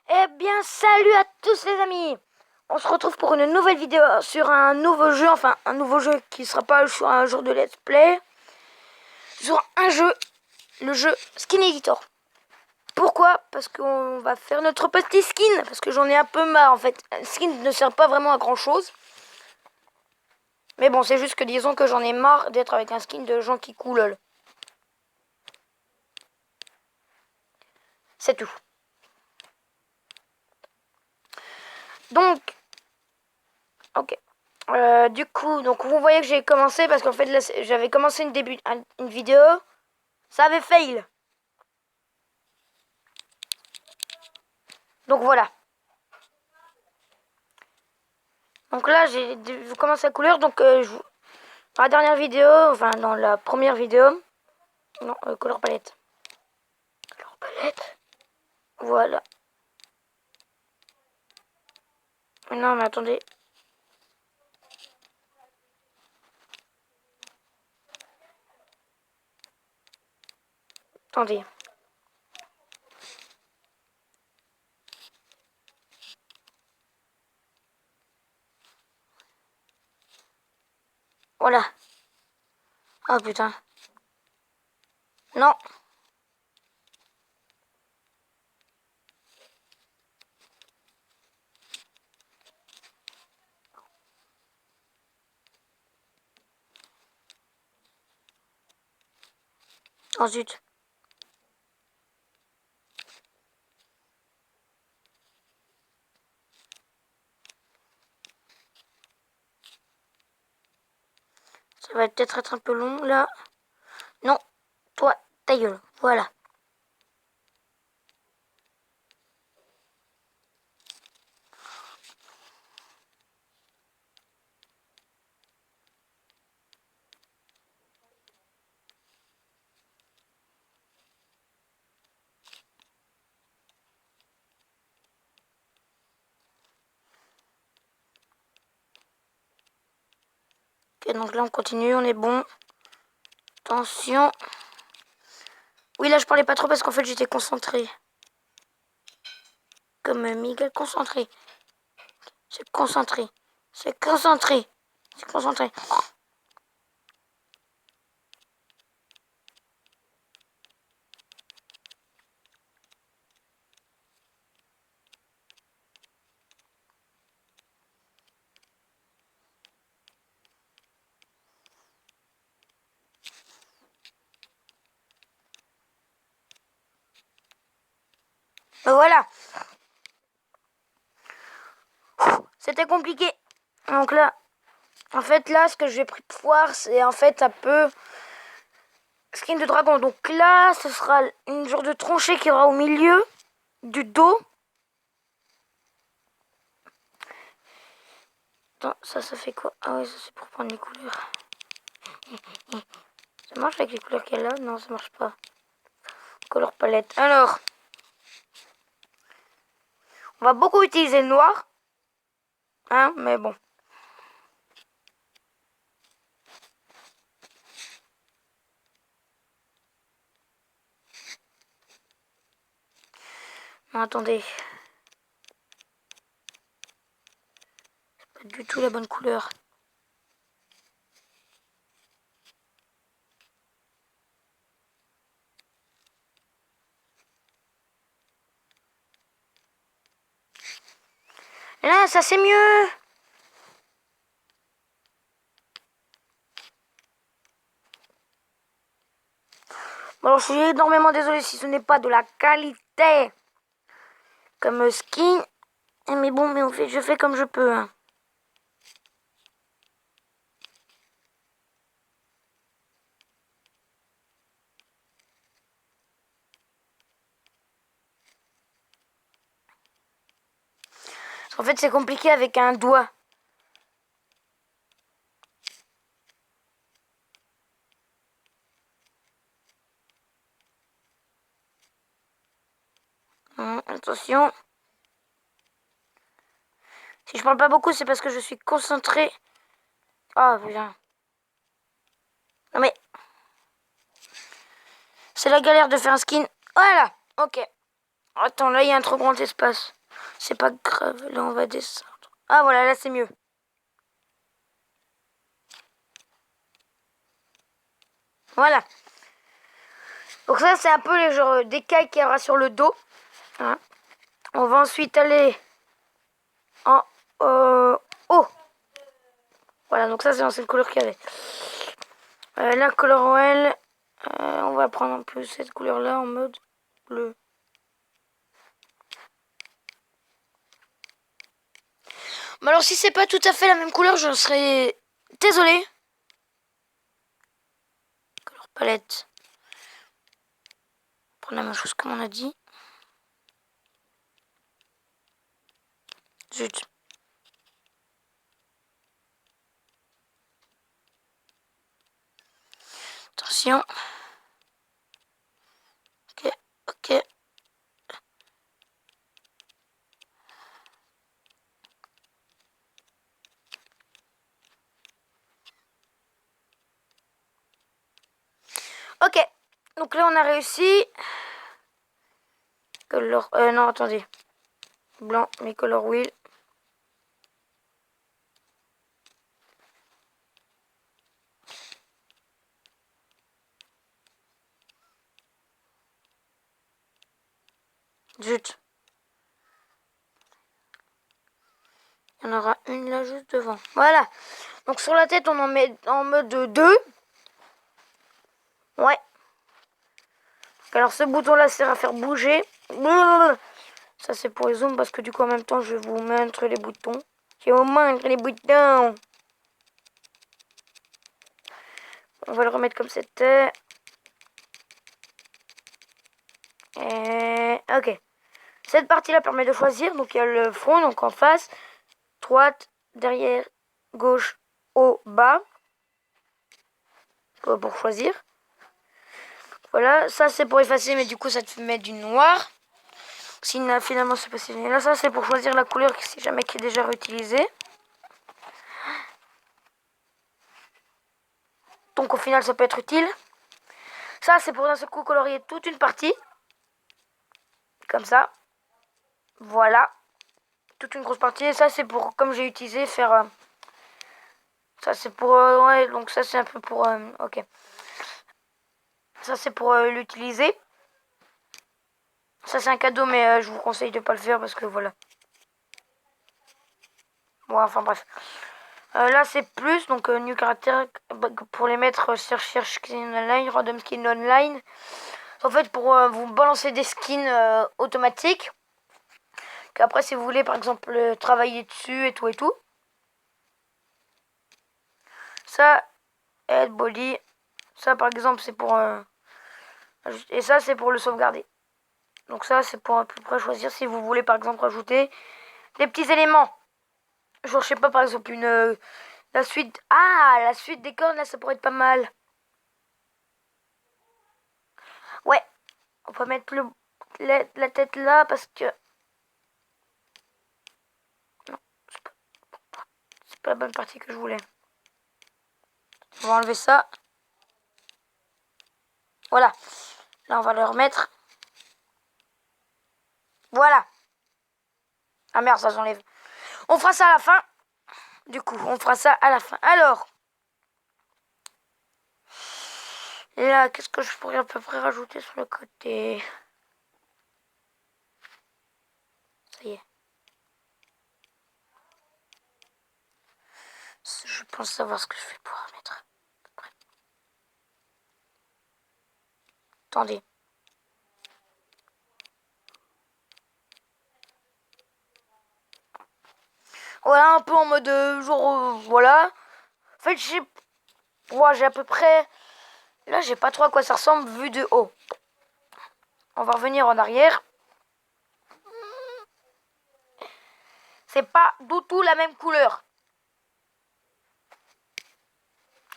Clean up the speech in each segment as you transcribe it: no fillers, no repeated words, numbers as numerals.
Eh bien, salut à tous les amis. On se retrouve pour une nouvelle vidéo sur un nouveau jeu, enfin un nouveau jeu qui sera pas sur un jour de let's play, sur un jeu, le jeu Skin Editor. Pourquoi? Parce qu'on va faire notre petit skin, parce que j'en ai un peu marre en fait. Un skin ne sert pas vraiment à grand chose. Mais bon, c'est juste que disons que j'en ai marre d'être avec un skin de gens qui coulent. C'est tout. Donc, ok. Du coup, donc vous voyez que j'ai commencé parce qu'en fait là j'avais commencé une vidéo, ça avait fail. Donc voilà. Donc là j'ai commencé à couleur donc dans la dernière vidéo, enfin dans la première vidéo, non couleur palette. Couleur palette. Voilà. Non mais attendez. Attendez. Voilà. Oh putain. Non. Oh zut. Ça va peut-être être un peu long là. Non. Toi, ta gueule. Voilà. Ok, donc là on continue, on est bon. Attention. Oui, là je parlais pas trop parce qu'en fait j'étais concentré. Comme Miguel concentré. C'est concentré. C'est concentré. C'est concentré. Ben voilà. C'était compliqué. Donc là, en fait là, ce que j'ai pris de foire, c'est en fait un peu skin de dragon. Donc là, ce sera une genre de tranchée qui aura au milieu du dos. Attends, ça fait quoi? Ah ouais, ça c'est pour prendre les couleurs. Ça marche avec les couleurs qu'elle a? Non, ça marche pas. Couleur palette. Alors, on va beaucoup utiliser le noir. Hein, mais bon. Non, attendez. Pas du tout la bonne couleur. Là, ça c'est mieux. Bon, alors je suis énormément désolé si ce n'est pas de la qualité comme skin. Mais bon, mais en fait, je fais comme je peux. Hein. En fait, c'est compliqué avec un doigt. Attention. Si je parle pas beaucoup, c'est parce que je suis concentré. Oh putain. Non mais. C'est la galère de faire un skin. Voilà. Ok. Attends, là, il y a un trop grand espace. C'est pas grave, là on va descendre. Ah voilà, là c'est mieux. Voilà. Donc ça c'est un peu les genres d'écailles qu'il y aura sur le dos. Hein. On va ensuite aller en haut. Voilà, donc ça c'est l'ancienne couleur qu'il y avait. La couleur OL, on va prendre un peu cette couleur là en mode bleu. Mais alors si c'est pas tout à fait la même couleur, je serais désolé. Couleur palette. Prendre la même chose comme on a dit. Zut. Attention. Ok, ok. Ok, donc là on a réussi. Color, non attendez. Blanc, mais color wheel. Zut. Il y en aura une là juste devant. Voilà. Donc sur la tête on en met en mode 2. Ouais. Alors ce bouton là sert à faire bouger. Ça c'est pour les zooms parce que du coup en même temps je vais vous montrer les boutons. Je vais vous montrer les boutons. On va le remettre comme c'était. Et... ok. Cette partie là permet de choisir. Donc il y a le front, donc en face, droite, derrière, gauche, haut, bas. Pour choisir. Voilà, ça c'est pour effacer, mais du coup ça te met du noir. Sinon finalement c'est pas si là, ça c'est pour choisir la couleur si jamais qui est déjà réutilisée. Donc au final ça peut être utile. Ça c'est pour d'un seul coup colorier toute une partie. Comme ça. Voilà. Toute une grosse partie. Et ça c'est pour, comme j'ai utilisé, faire... ça c'est pour... ouais, donc ça c'est un peu pour... ok. Ça c'est pour l'utiliser. Ça c'est un cadeau, mais je vous conseille de pas le faire parce que voilà. Bon, enfin bref. Là c'est plus, donc new caractère pour les mettre sur skin online, random skin online. En fait pour vous balancer des skins automatiques. Qu'après si vous voulez par exemple travailler dessus et tout et tout. Ça, head body. Ça par exemple c'est pour... et ça c'est pour le sauvegarder. Donc ça c'est pour à peu près choisir si vous voulez par exemple rajouter des petits éléments. Genre je sais pas par exemple une... la suite... ah, la suite des cornes là ça pourrait être pas mal. Ouais, on va mettre la tête là parce que... non, c'est pas la bonne partie que je voulais. On va enlever ça. Voilà. Là on va le remettre. Voilà. Ah merde, ça s'enlève. On fera ça à la fin. Du coup, on fera ça à la fin. Alors... et là, qu'est-ce que je pourrais à peu près rajouter sur le côté? Ça y est. Je pense savoir ce que je vais pouvoir mettre. Attendez. Voilà, un peu en mode genre... voilà. En fait, j'ai à peu près... là, j'ai pas trop à quoi ça ressemble vu de haut. On va revenir en arrière. C'est pas du tout la même couleur.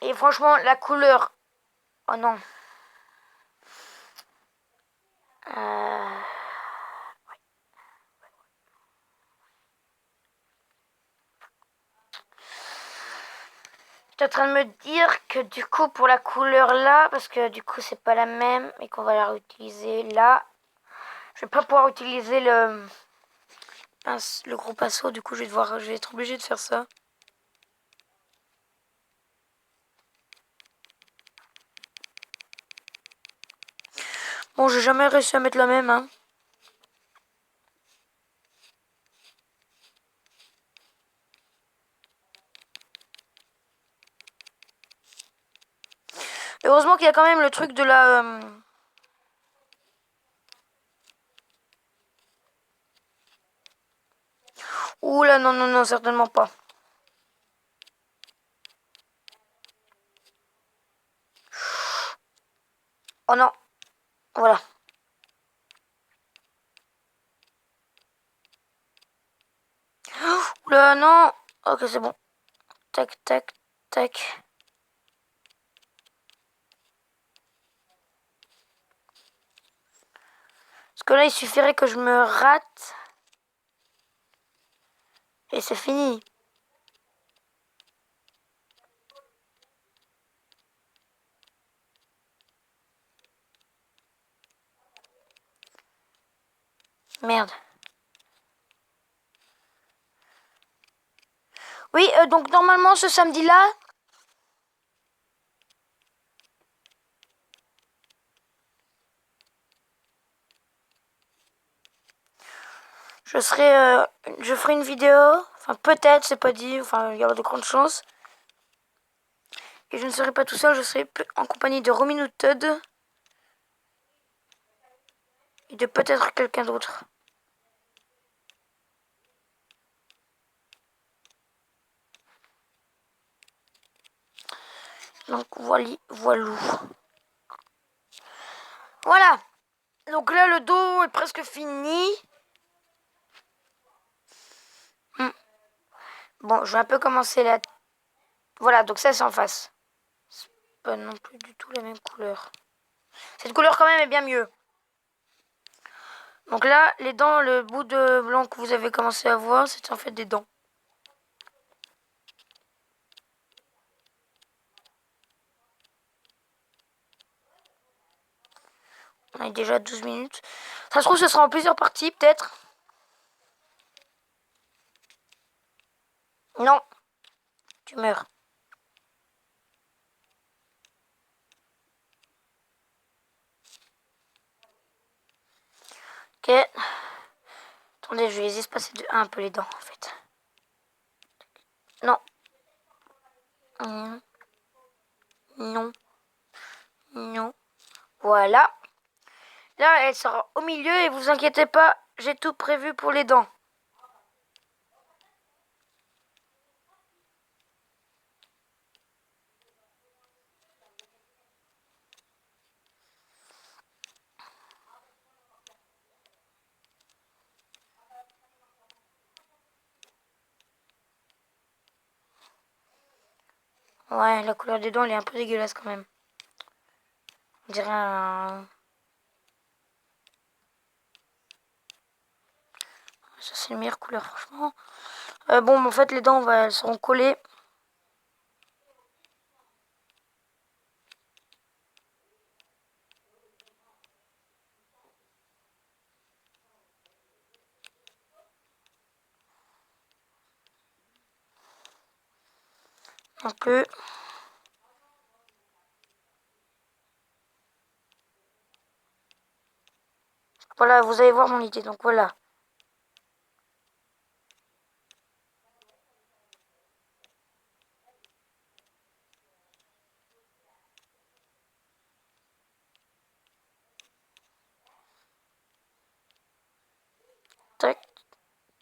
Et franchement, la couleur... oh non. J'étais en train de me dire que du coup, pour la couleur là, parce que du coup, c'est pas la même et qu'on va la réutiliser là, je vais pas pouvoir utiliser le gros pinceau. Du coup, je vais être obligé de faire ça. Bon, j'ai jamais réussi à mettre la même, hein. Heureusement qu'il y a quand même le truc de la... Ouh là, non, non, non, certainement pas. Oh non. Voilà. Ouh là, non. Ok, c'est bon. Tac, tac, tac. Parce que là, il suffirait que je me rate. Et c'est fini. Merde. Oui, donc normalement, ce samedi-là... je ferai une vidéo. Enfin, peut-être, c'est pas dit. Enfin, il y a de grandes chances. Et je ne serai pas tout seul, je serai en compagnie de Romino Todd. Et de peut-être quelqu'un d'autre. Donc, voilou. Voilà. Donc là, le dos est presque fini. Bon, je vais un peu commencer là. Voilà, donc ça, c'est en face. C'est pas non plus du tout la même couleur. Cette couleur, quand même, est bien mieux. Donc là, les dents, le bout de blanc que vous avez commencé à voir, c'est en fait des dents. On est déjà à 12 minutes. Ça se trouve, ce sera en plusieurs parties, peut-être. Non. Tu meurs. Ok. Attendez, je vais les espacer de 1 un peu les dents, en fait. Non. Non. Non. Voilà. Là, elle sera au milieu et vous inquiétez pas, j'ai tout prévu pour les dents. Ouais, la couleur des dents, elle est un peu dégueulasse quand même. On dirait un... Ça, c'est une meilleure couleur, franchement. Bon, en fait, les dents, elles seront collées. Donc, voilà, vous allez voir mon idée. Donc, voilà. Tac.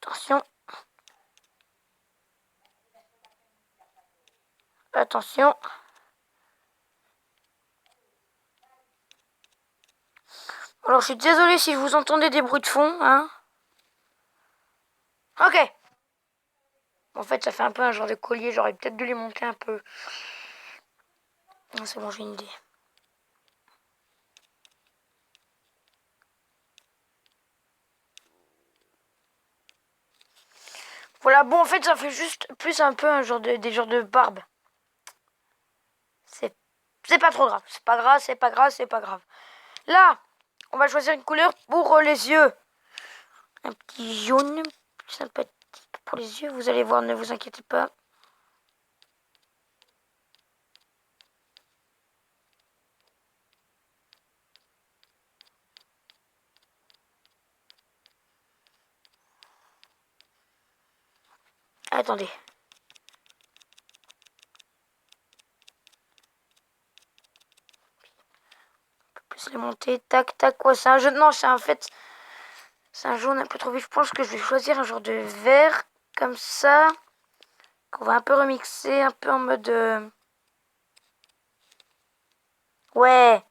Attention. Attention. Alors, je suis désolée si vous entendez des bruits de fond, hein. Ok. En fait, ça fait un peu un genre de collier. J'aurais peut-être dû les monter un peu. C'est bon, j'ai une idée. Voilà, bon, en fait, ça fait juste plus un peu un genre des genres de barbe. C'est pas trop grave. C'est pas grave, c'est pas grave, c'est pas grave. Là, on va choisir une couleur pour les yeux. Un petit jaune. sympathique pour les yeux. Vous allez voir, ne vous inquiétez pas. Attendez. Un peu plus les monter. Tac, tac, quoi. C'est un jaune. Non, c'est en fait. C'est un jaune un peu trop vif. Je pense que je vais choisir un genre de vert. Comme ça. Qu'on va un peu remixer. Un peu en mode. Ouais.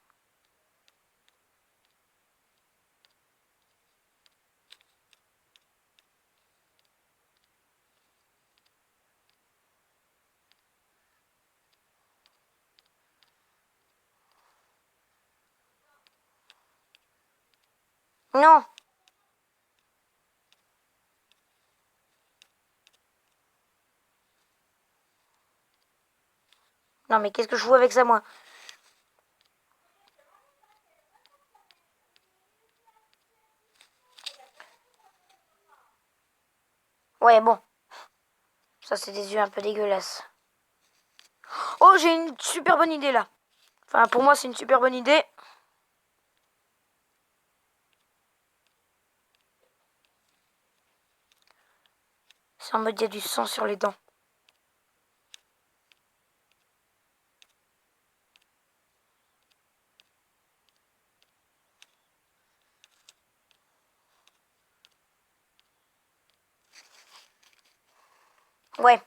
Non. Non, mais qu'est-ce que je joue avec ça, moi? Ouais, bon. Ça, c'est des yeux un peu dégueulasses. Oh, j'ai une super bonne idée, là. Enfin, pour moi, c'est une super bonne idée. C'est en mode, il y a du sang sur les dents. Ouais.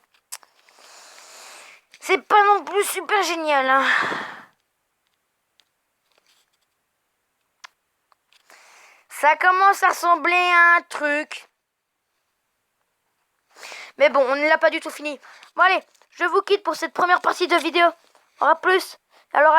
C'est pas non plus super génial, hein. Ça commence à ressembler à un truc. Mais bon, on ne l'a pas du tout fini. Bon allez, je vous quitte pour cette première partie de vidéo. Au revoir plus. Alors